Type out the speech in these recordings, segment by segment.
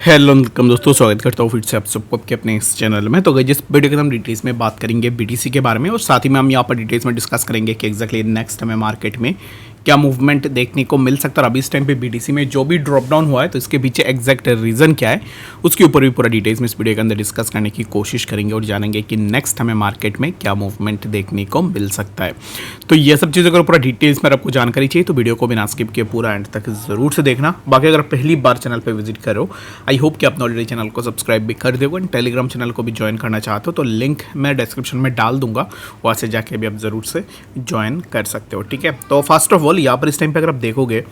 Hello welcome दोस्तों, स्वागत करता हूँ फिर से आप सबको आपके अपने इस चैनल में। तो जिस वीडियो के हम डिटेल्स में बात करेंगे बीटीसी के बारे में, और साथ ही में हम यहाँ पर डिटेल्स में डिस्कस करेंगे कि एग्जैक्टली नेक्स्ट हमें मार्केट में क्या मूवमेंट देखने को मिल सकता है। और अभी इस टाइम पे बीटीसी में जो भी ड्रॉप डाउन हुआ है तो इसके पीछे एग्जैक्ट रीज़न क्या है, उसके ऊपर भी पूरा डिटेल्स में इस वीडियो के अंदर डिस्कस करने की कोशिश करेंगे और जानेंगे कि नेक्स्ट हमें मार्केट में क्या मूवमेंट देखने को मिल सकता है। तो ये सब चीज़ अगर पूरा डिटेल्स में आपको जानकारी चाहिए तो वीडियो को बिना स्किप किए पूरा एंड तक जरूर से देखना। बाकी अगर पहली बार चैनल पर विजिट करो, आई होप कि आपने ऑलरेडी चैनल को सब्सक्राइब भी कर दोगे। टेलीग्राम चैनल को भी ज्वाइन करना चाहते हो तो लिंक मैं डिस्क्रिप्शन में डाल दूंगा, वहाँ से जाके भी आप ज़रूर से ज्वाइन कर सकते हो। ठीक है, तो फर्स्ट ऑफ ऑल यहाँ पर इस टाइम पे अगर आप देखोगे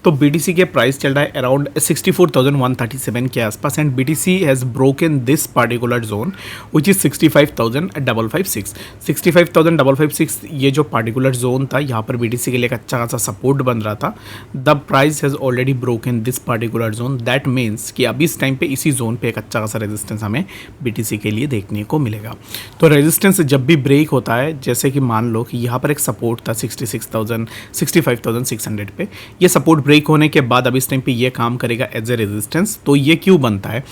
तो बीटीसी के प्राइस चल रहा है अराउंड 64,137 के आसपास and BTC has broken this particular zone which is 65,556। 65,556 ये जो पार्टिकुलर जोन था, यहाँ पर बीटीसी के लिए एक अच्छा खासा सपोर्ट बन रहा था। The price has already broken this particular zone, that means कि अभी इस टाइम पे इसी जोन पे एक अच्छा खासा रेजिस्टेंस हमें बीटीसी के लिए देखने को मिलेगा। तो रेजिस्टेंस जब भी ब्रेक होता है, जैसे कि मान लो कि यहाँ पर एक सपोर्ट था 65,600 पे, ये सपोर्ट ब्रेक होने के बाद अब इस टाइम पे ये काम करेगा एज ए रेजिस्टेंस। तो ये क्यों बनता है,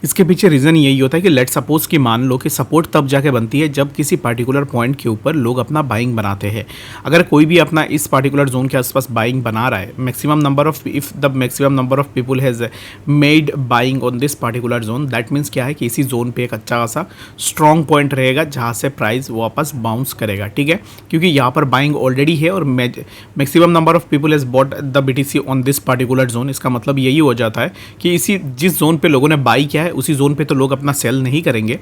इसके पीछे रीज़न यही होता है कि लेट सपोज कि मान लो कि सपोर्ट तब जाके बनती है जब किसी पार्टिकुलर पॉइंट के ऊपर लोग अपना बाइंग बनाते हैं। अगर कोई भी अपना इस पार्टिकुलर जोन के आसपास बाइंग बना रहा है, maximum number of if the maximum number of people has made buying on this particular zone, that means क्या है कि इसी जोन पे एक अच्छा खासा स्ट्रॉन्ग पॉइंट रहेगा जहाँ से प्राइस वापस बाउंस करेगा। ठीक है, क्योंकि यहाँ पर बाइंग ऑलरेडी है और maximum number of people has bought the BTC on this particular zone. इसका मतलब यही हो जाता है कि इसी जिस जोन पे लोगों ने बाई किया है उसी जोन पे तो लोग अपना सेल नहीं करेंगे।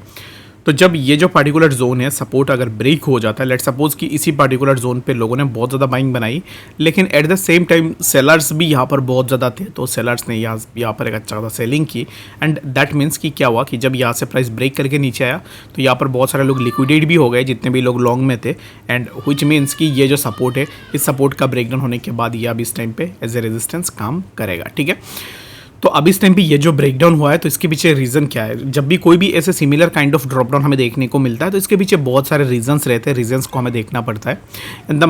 तो जब ये जो पार्टिकुलर जोन है सपोर्ट अगर ब्रेक हो जाता है, लेट सपोज कि इसी पार्टिकुलर जोन पे लोगों ने बहुत ज़्यादा बाइंग बनाई, लेकिन at the same time sellers भी यहाँ पर बहुत ज़्यादा थे, तो सेलर्स ने यहाँ पर एक अच्छा खासा सेलिंग की एंड दैट मीन्स कि क्या हुआ कि जब यहाँ से प्राइस ब्रेक करके नीचे आया तो यहाँ पर बहुत सारे लोग लिक्विडेट भी हो गए, जितने भी लोग लॉन्ग में थे, एंड विच मीन्स कि ये जो सपोर्ट है, इस सपोर्ट का ब्रेकडाउन होने के बाद ये अब इस टाइम पे एज ए रेजिस्टेंस काम करेगा। ठीक है, तो अब इस टाइम पे ये जो ब्रेकडाउन हुआ है तो इसके पीछे रीज़न क्या है। जब भी कोई भी ऐसे similar kind of drop down हमें देखने को मिलता है तो इसके पीछे बहुत सारे रीजंस रहते हैं, रीजंस को हमें देखना पड़ता है। And the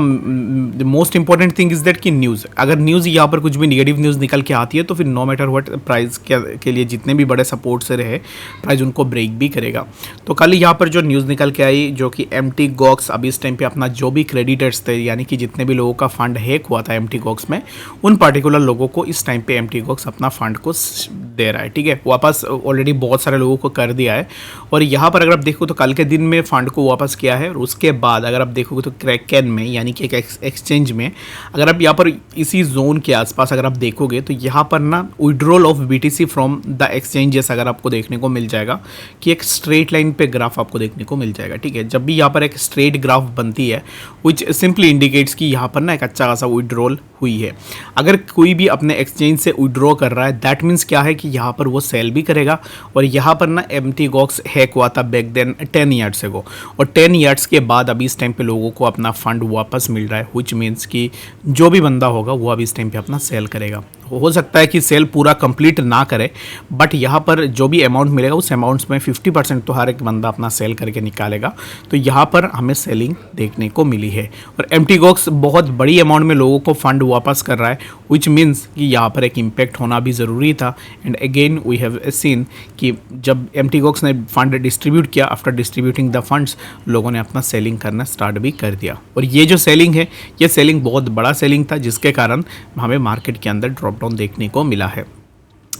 most important thing is that कि न्यूज़, अगर न्यूज़ यहाँ पर कुछ भी निगेटिव न्यूज़ निकल के आती है तो फिर नो मैटर व्हाट प्राइस के लिए जितने भी बड़े सपोर्ट से रहे प्राइस उनको ब्रेक भी करेगा। तो कल यहाँ पर जो न्यूज़ निकल के आई जो कि एमटी गॉक्स अभी इस टाइम पे अपना जो भी क्रेडिटर्स थे, यानी कि जितने भी लोगों का फंड हैक हुआ था एमटी गॉक्स में, उन पर्टिकुलर लोगों को इस टाइम पे एमटी गॉक्स अपना फंड को दे रहा है। ठीक है, वापस ऑलरेडी बहुत सारे लोगों को कर दिया है। और यहाँ पर अगर आप देखो तो कल के दिन में फंड को वापस किया है, और उसके बाद अगर आप देखोगे तो क्रैकन में, यानी कि एक एक्सचेंज में, अगर आप यहाँ पर इसी जोन के आसपास अगर आप देखोगे तो यहाँ पर ना withdrawal of BTC from the exchanges अगर आपको देखने को मिल जाएगा कि एक स्ट्रेट लाइन पे ग्राफ आपको देखने को मिल जाएगा। ठीक है, जब भी यहाँ पर एक स्ट्रेट ग्राफ बनती है विच सिंपली इंडिकेट्स कि यहाँ पर ना एक अच्छा खासा विड्रॉल हुई है। अगर कोई भी अपने एक्सचेंज से विड्रॉ कर रहा है, दैट मीन्स क्या है कि यहाँ पर वो सेल भी करेगा। और यहाँ पर ना एमटी गॉक्स हैक हुआ था बैक देन 10 ईयर्स को, और 10 ईयर्स के बाद अभी इस टाइम पे लोगों को अपना फंड वापस मिल रहा है, विच मीन्स कि जो भी बंदा होगा वो अभी इस टाइम पे अपना सेल करेगा। हो सकता है कि सेल पूरा कंप्लीट ना करे, बट यहाँ पर जो भी अमाउंट मिलेगा उस अमाउंट्स में 50% तो हर एक बंदा अपना सेल करके निकालेगा। तो यहाँ पर हमें सेलिंग देखने को मिली है और एमटी गॉक्स बहुत बड़ी अमाउंट में लोगों को फंड वापस कर रहा है, विच मीन्स कि यहाँ पर एक इम्पैक्ट होना भी ज़रूरी था। And again we have seen कि जब एमटी गॉक्स ने फंड डिस्ट्रीब्यूट किया, आफ्टर डिस्ट्रीब्यूटिंग द फंड्स लोगों ने अपना सेलिंग करना स्टार्ट भी कर दिया। और ये जो सेलिंग है, ये सेलिंग बहुत बड़ा सेलिंग था, जिसके कारण हमें मार्केट के अंदर ड्रॉप डाउन देखने को मिला है।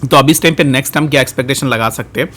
तो अब इस टाइम पे नेक्स्ट हम क्या एक्सपेक्टेशन लगा सकते हैं,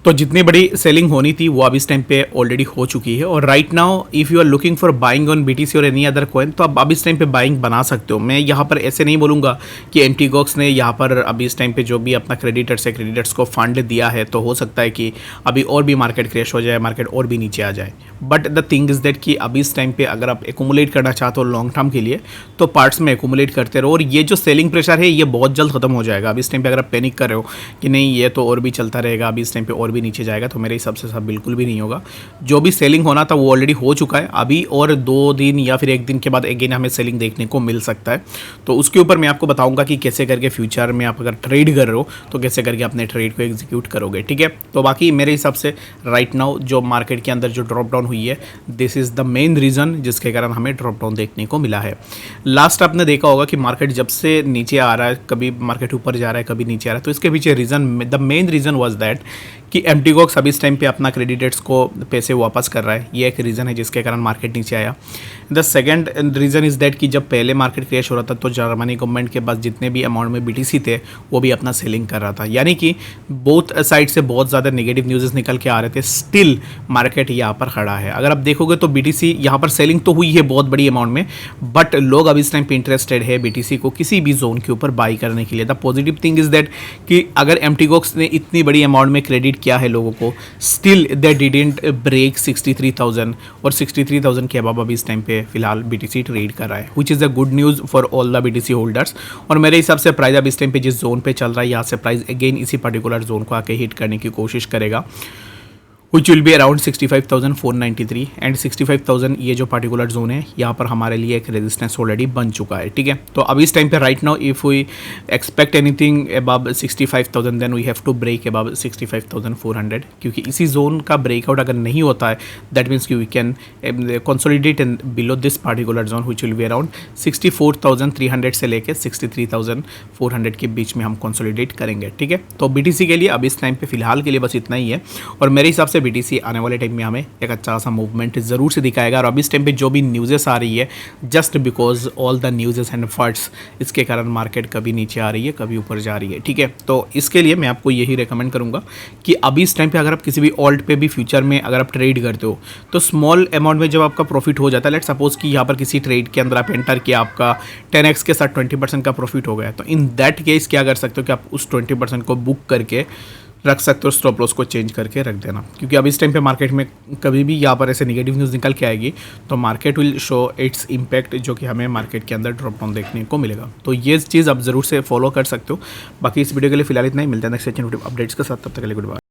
तो जितनी बड़ी सेलिंग होनी थी वो अब इस टाइम पे ऑलरेडी हो चुकी है। और right now if you are looking for buying on BTC or any other coin, तो अब इस टाइम पे बाइंग बना सकते हो। मैं यहाँ पर ऐसे नहीं बोलूँगा कि एमटी गॉक्स ने यहाँ पर अभी इस टाइम पे जो भी अपना क्रेडिटर्स है, क्रेडिटर्स को फंड दिया है, तो हो सकता है कि अभी और भी मार्केट क्रैश हो जाए, मार्केट और भी नीचे आ जाए। But the thing is that कि अभी इस टाइम पे अगर आप एकुमुलेट करना चाहते हो लॉन्ग टर्म के लिए, तो पार्ट्स में एकुमुलेट करते रहो। और ये जो सेलिंग प्रेशर है ये बहुत जल्द खत्म हो जाएगा। अभी इस टाइम पे अगर आप पैनिक कर रहे हो कि नहीं ये तो और भी चलता रहेगा, अभी इस टाइम पे और भी भी नीचे जाएगा, तो मेरे हिसाब से सब बिल्कुल भी नहीं होगा। जो भी सेलिंग होना था वो ऑलरेडी हो चुका है, अभी और 2 दिन या फिर 1 दिन के बाद अगेन हमें सेलिंग देखने को मिल सकता है। तो उसके ऊपर मैं आपको बताऊंगा कि कैसे करके फ्यूचर में आप अगर ट्रेड कर रहे हो तो कैसे करके अपने ट्रेड को एग्जीक्यूट करोगे, ठीक है। तो बाकी मेरे हिसाब से राइट नाउ जो मार्केट के अंदर जो ड्रॉप डाउन हुई है, this is the main reason जिसके कारण हमें ड्रॉप डाउन देखने को मिला है। लास्ट आपने देखा होगा कि मार्केट जब से नीचे आ रहा है, कभी मार्केट ऊपर जा रहा है, कभी नीचे आ रहा है, तो इसके पीछे reason, the main reason was that कि एमटीगॉक्स अभी इस टाइम पे अपना क्रेडिटेट्स को पैसे वापस कर रहा है। ये एक रीज़न है जिसके कारण मार्केट नीचे आया। The second reason is that कि जब पहले मार्केट क्रैश हो रहा था तो जर्मनी गवर्नमेंट के पास जितने भी अमाउंट में बीटीसी थे वो भी अपना सेलिंग कर रहा था, यानी कि बोथ साइड से बहुत ज़्यादा नेगेटिव न्यूज़ निकल के आ रहे थे। स्टिल मार्केट यहाँ पर खड़ा है। अगर आप देखोगे तो बीटीसी यहाँ पर सेलिंग तो हुई है बहुत बड़ी अमाउंट में, बट लोग अब इस टाइम पे इंटरेस्टेड है बीटीसी को किसी भी जोन के ऊपर बाई करने के लिए। The positive thing is that कि अगर एमटीगॉक्स ने इतनी बड़ी अमाउंट में क्रेडिट किया है लोगों को, स्टिल दे डिडंट ब्रेक 63,000 और 63,000 के अबव अभी इस टाइम पे फिलहाल बीटीसी ट्रेड कर रहा है, which is a good news for all the BTC holders. और मेरे हिसाब से प्राइस अब इस टाइम पे जिस जोन पे चल रहा है यहाँ से प्राइस अगेन इसी पर्टिकुलर जोन को आके हिट करने की कोशिश करेगा, which will be around 65,493 and 65,000 ये जो पार्टिकुलर जोन है यहाँ पर हमारे लिए एक रेजिस्टेंस ऑलरेडी बन चुका है, ठीक है। तो अभी इस टाइम पे right now if we expect anything above 65,000 then we have to break above 65,400, क्योंकि इसी जोन का ब्रेकआउट अगर नहीं होता है दैट मीन्स कि we can consolidate in below this particular zone which will be around 64,300 से लेके 63,400 के बीच में हम कंसोलिडेट करेंगे, ठीक है। तो बीटीसी के लिए अभी इस टाइम पे फिलहाल के लिए बस इतना ही है, और मेरे हिसाब से बीटीसी आने वाले टाइम में हमें एक अच्छा सा मूवमेंट ज़रूर से दिखाएगा। और अभी इस टाइम पे जो भी न्यूज़ेस आ रही है just because all the newses and frauds, इसके कारण मार्केट कभी नीचे आ रही है कभी ऊपर जा रही है, ठीक है। तो इसके लिए मैं आपको यही रेकमेंड करूँगा कि अभी इस टाइम पे अगर आप किसी भी ऑल्ट पे भी फ्यूचर में अगर आप ट्रेड करते हो तो स्मॉल अमाउंट में जब आपका प्रॉफिट हो जाता है, लेट सपोज कि यहाँ पर किसी ट्रेड के अंदर आप एंटर किया, आपका 10x के साथ 20% का प्रॉफिट हो गया, तो इन दैट केस क्या कर सकते हो कि आप उस 20% को बुक करके रख सकते हो, स्टॉप लॉस को चेंज करके रख देना। क्योंकि अब इस टाइम पे मार्केट में कभी भी यहाँ पर ऐसे नेगेटिव न्यूज़ निकल के आएगी तो market will show its impact, जो कि हमें मार्केट के अंदर ड्रॉप डाउन देखने को मिलेगा। तो ये चीज़ आप ज़रूर से फॉलो कर सकते हो। बाकी इस वीडियो के लिए फिलहाल इतना ही, मिलता है नेक्स्ट सेशन अपडेट्स के साथ, तब तक के लिए गुड बाय।